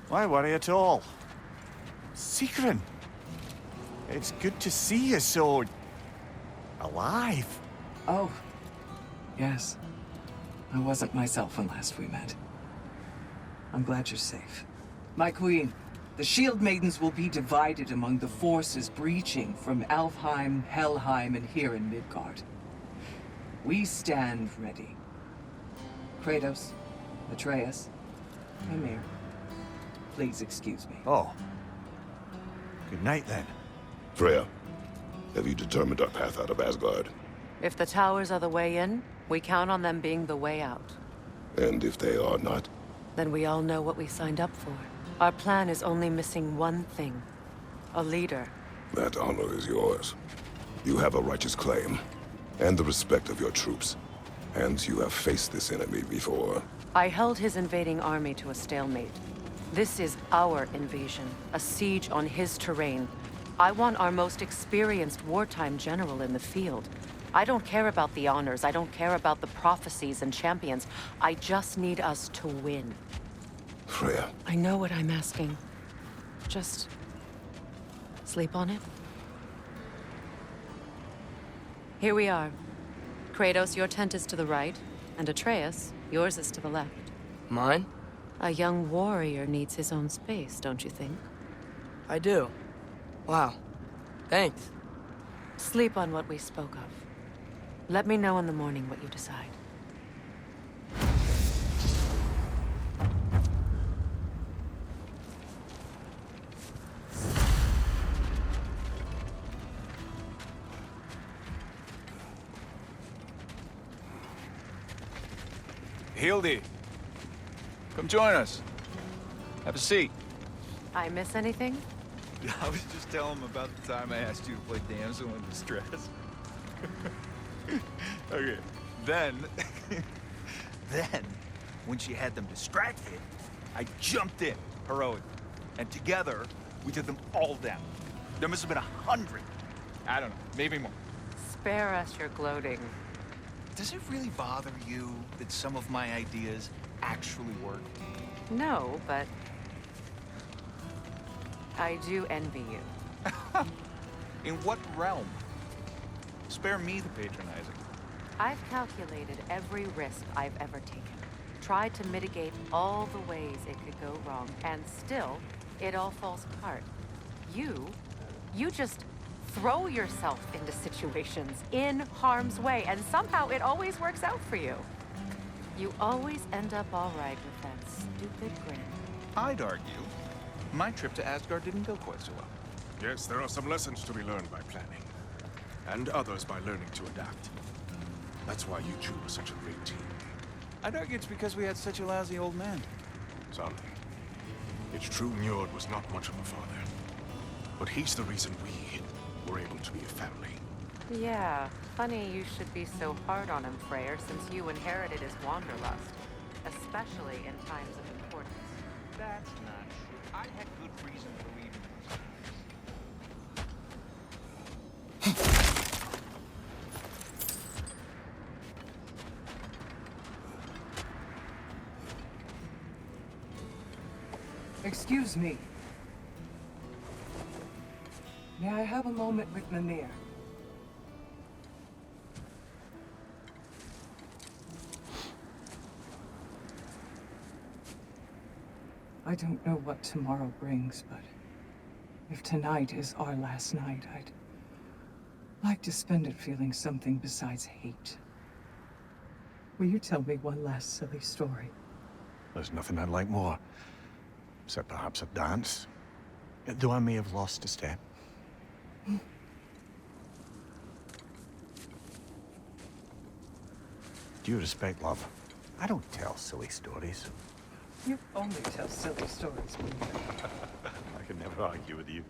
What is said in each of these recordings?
Why worry at all? Secret, it's good to see you so... alive. Oh, yes. I wasn't myself when last we met. I'm glad you're safe. My queen, the Shield Maidens will be divided among the forces breaching from Alfheim, Helheim, and here in Midgard. We stand ready. Kratos, Atreus, Mimir, please excuse me. Oh. Good night, then. Freya, have you determined our path out of Asgard? If the towers are the way in, we count on them being the way out. And if they are not? Then we all know what we signed up for. Our plan is only missing one thing. A leader. That honor is yours. You have a righteous claim, and the respect of your troops. And you have faced this enemy before. I held his invading army to a stalemate. This is our invasion, a siege on his terrain. I want our most experienced wartime general in the field. I don't care about the honors, I don't care about the prophecies and champions. I just need us to win. Freya. I know what I'm asking. Just... sleep on it? Here we are. Kratos, your tent is to the right, and Atreus, yours is to the left. Mine? A young warrior needs his own space, don't you think? I do. Wow. Thanks. Sleep on what we spoke of. Let me know in the morning what you decide. Hildy, come join us. Have a seat. I miss anything? I was just telling him about the time I asked you to play damsel in distress. Okay, then, when she had them distracted, I jumped in, heroic, and together, we took them all down. There must have been 100. I don't know, maybe more. Spare us your gloating. Does it really bother you that some of my ideas actually work? No, but... I do envy you. In what realm? Spare me the patronizing. I've calculated every risk I've ever taken. Tried to mitigate all the ways it could go wrong, and still, it all falls apart. You just throw yourself into situations in harm's way, and somehow it always works out for you. You always end up all right with that stupid grin. I'd argue my trip to Asgard didn't go quite so well. Yes, there are some lessons to be learned by planning. And others by learning to adapt. That's why you two are such a great team. I'd argue it's because we had such a lousy old man. Son, it's true Njord was not much of a father. But he's the reason we were able to be a family. Yeah, funny you should be so hard on him, Freyr, since you inherited his wanderlust. Especially in times of importance. That's not true. I had good reason for leaving those Excuse me. May I have a moment with Mimir? I don't know what tomorrow brings, but if tonight is our last night, I'd like to spend it feeling something besides hate. Will you tell me one last silly story? There's nothing I'd like more. Except perhaps a dance. Though I may have lost a step. Due respect, love, I don't tell silly stories. You only tell silly stories, Mimir. I can never argue with you.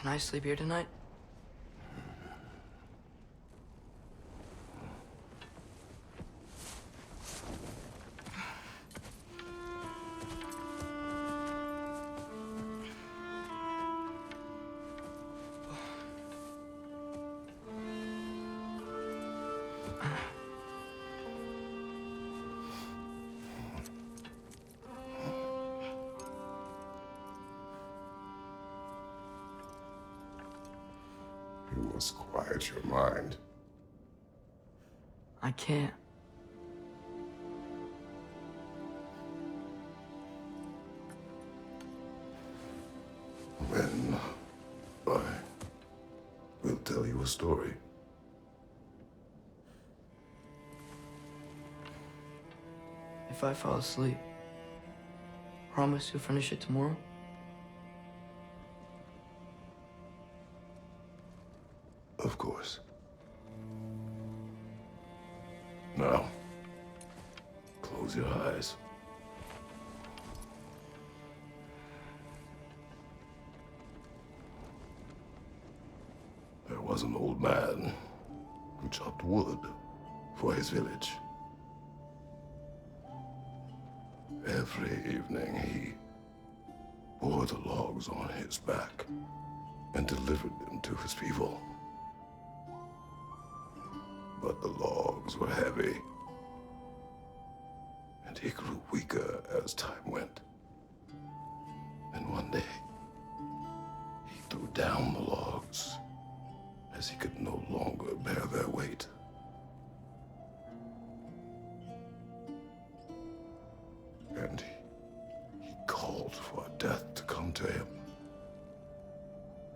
Can I sleep here tonight? You must quiet your mind. I can't. Then I will tell you a story. If I fall asleep, promise you'll finish it tomorrow? Of course. Now, close your eyes. There was an old man who chopped wood for his village. Every evening he bore the logs on his back and delivered them to his people. But the logs were heavy, and he grew weaker as time went. And one day, he threw down the logs as he could no longer bear their weight. And he called for death to come to him.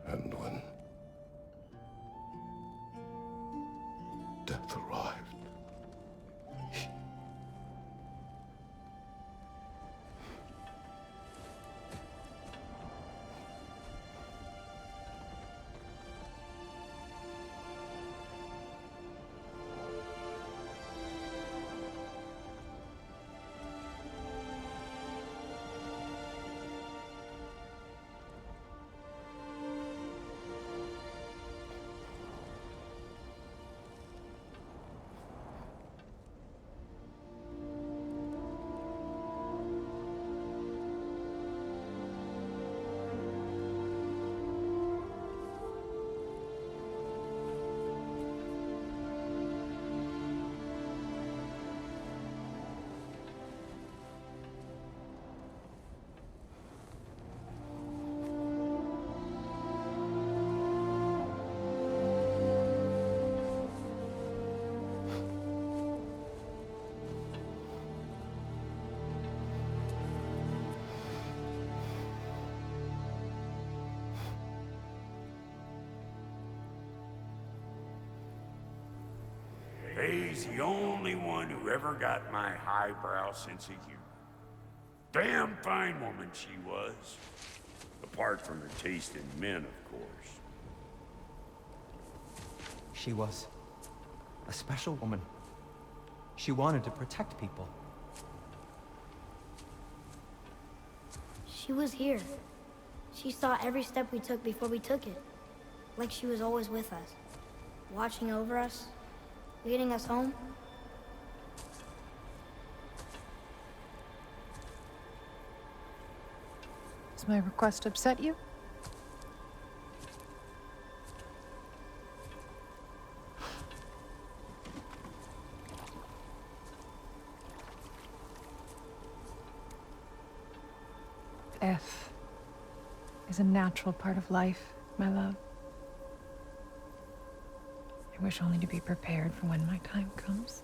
And when death arrived, He's the only one who ever got my highbrow sense of humor. Damn fine woman she was. Apart from her taste in men, of course. She was a special woman. She wanted to protect people. She was here. She saw every step we took before we took it. Like she was always with us. Watching over us. Leading us home. Does my request upset you? Death is a natural part of life, my love. I wish only to be prepared for when my time comes.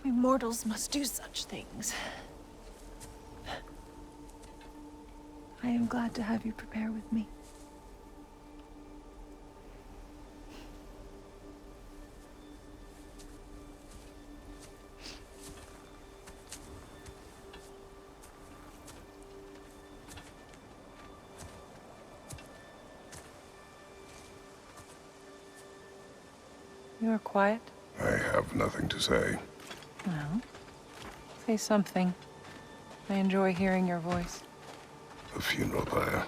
We mortals must do such things. I am glad to have you prepare with me. You are quiet. I have nothing to say. Well, say something. I enjoy hearing your voice. The funeral pyre.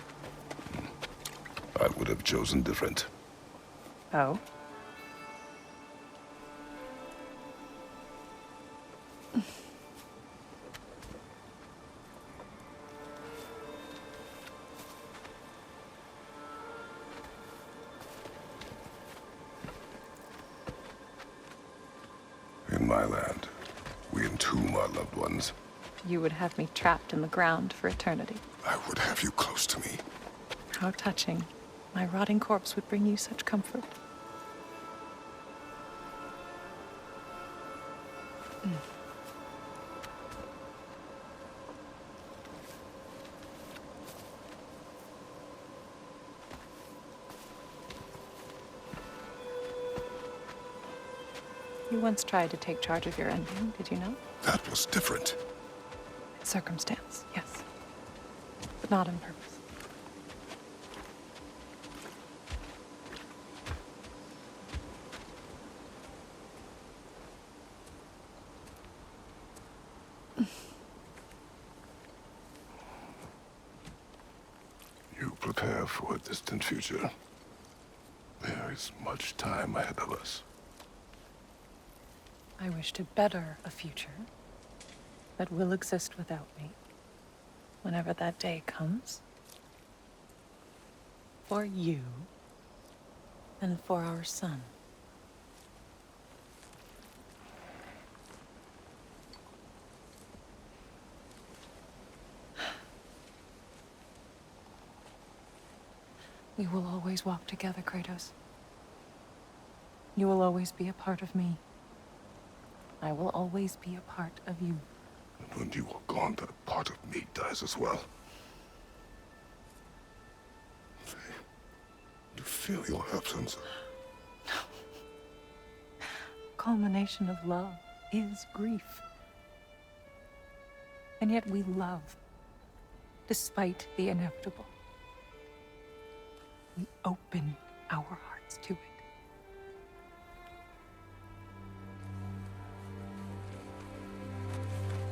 I would have chosen different. Oh? In my land, we entomb our loved ones. You would have me trapped in the ground for eternity. I would have you close to me. How touching. My rotting corpse would bring you such comfort. You once tried to take charge of your ending, did you know? That was different. Circumstance, yes. But not on purpose. You prepare for a distant future. There is much time ahead of us. I wish to better a future that will exist without me, whenever that day comes. For you, and for our son. We will always walk together, Kratos. You will always be a part of me. I will always be a part of you. And when you are gone, that part of me dies as well. You feel your absence. Culmination of love is grief. And yet we love, despite the inevitable. We open our hearts to it.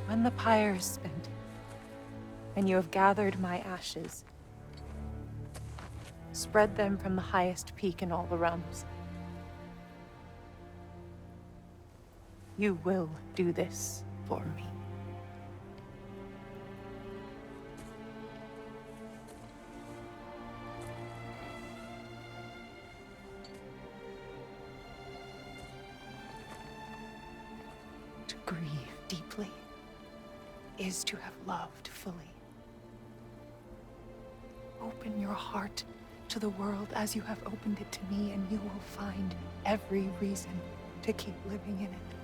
When the pyre is spent, and you have gathered my ashes, spread them from the highest peak in all the realms. You will do this for me. To grieve deeply is to have loved fully. Open your heart to the world as you have opened it to me, and you will find every reason to keep living in it.